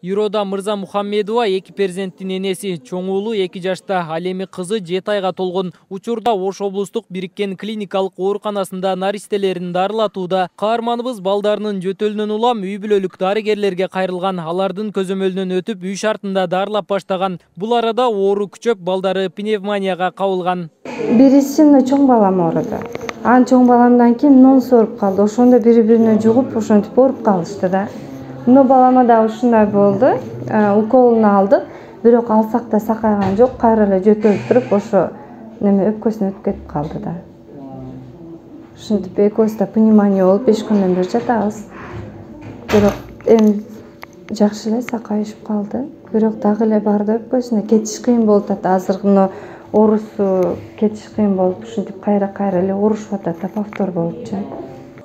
Ирода Мырза Мухаммедова 2 перзенттин энеси, чоң уулу 2 жашта, ал эми кызы 7 айга толгон. Учурда Ош облустук бириккен клиникалык ооруканасында наристелерин дарылатууда. Каарманыбыз балдарынын жөтөлүнөн улам үй бүлөлүк дарыгерлерге кайрылган, алардын көзөмөлүнөн өтүп үй шартында дарылап баштаган. Бул арада оору күчөп, балдары пневмонияга кабылган. Бирисине чоң балам ооруду. Анан чоң баламдан кийин нонсу ооруп калды. Ошондо бири-бирине жугуп, ошентип ооруп калышты да. Но балама да ушундай болду. Уколун алдык, бирок алсак да сакайган жок, кайра эле жөтөлүп туруп, ошо неме өпкөсүнө өтүп кетип калды да. Ушинтип экөөбүз да пневмония болуп 5 күндөн бери жатабыз. Бирок эми жакшы эле сакайышып калды. Бирок дагы эле барды өпкөсүнө кетиш кыйын болуп атат. Азыркы оорусу кетиш кыйын болуп, ушинтип кайра эле оорушуп атат да, повтор болупчу.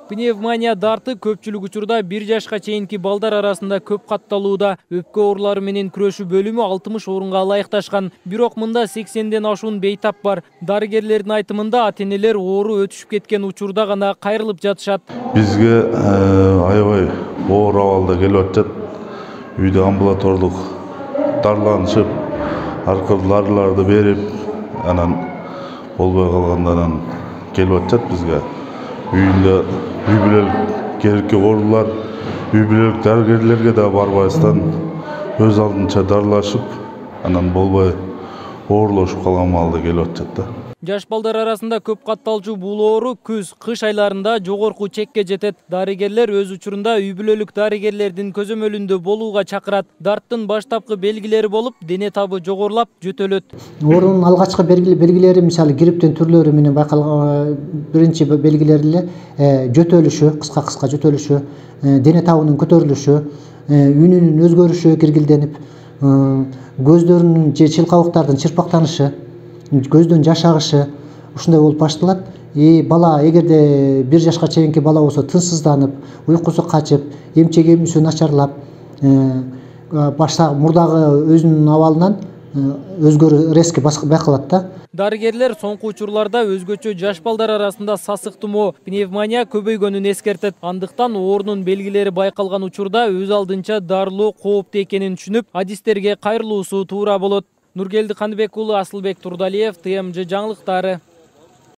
Пневмония дарты көпчүлүк учурда 1 жашка чейинки балдар арасында көп катталууда. Өпкө оорулары менен күрөшүү бөлүмү 60 орунга ылайыкташкан. Бирок мында 80ден ашуун бейтап бар. Дарыгерлердин айтымында ата-энелер оору өтүшүп кеткен учурда гана кайрылып жатышат. Бизге аябай оор абалда келип атат. Үйдө амбулаторлук дарыланышып, аркылуу дарыларды берип, анан болбой калгандан келип атат бизге. Үйүндө үй бүлөлүк керекке оорулар, үй бүлөлүк дарыгерлерге да барбастан өз алдынча дарылашып, анан болбой оорулашып калган маалда келип атат да. Жаш балдар арасында көп катталчу бул оору күз, кыш айларында жогорку чекке жетет. Дарыгерлер өз учурунда үй бүлөлүк дарыгерлердин көзөмөлүндө болууга чакырат. Дарттын баштапкы белгилери болуп, дене табы жогорулап, жөтөлөт. Оорунун алгачкы белгилери, мисалы грипптин түрлөрү менен байкалган биринчи белгилери эле жөтөлүшү, кыска жөтөлүшү, дене табынын көтөрүлүшү, үнүнүн өзгөрүшү, киргилденип, көздөрүнүн же чылкабыктардын чырпактанышы, көздөн жаш агышы, ушундай болуп башталат. Бала эгерде 1 жашка чейинки бала болсо тынчсызданып, уйкусу качып, эмчек эмүүсү начарлап, башта мурдагы өзүнүн абалынан өзгөрүү резко байкалат да. Дарыгерлер соңку учурларда өзгөчө жаш балдар арасында сасык тумоо, пневмония көбөйгөнүн эскертет. Андыктан оорунун белгилери байкалган учурда өз алдынча дарылоо кооптуу экенин түшүнүп, адистерге кайрылуусу туура болот. Нургелди Кандыбек уулу, Асылбек Турдалиев, ТМЖ жаңылыктары.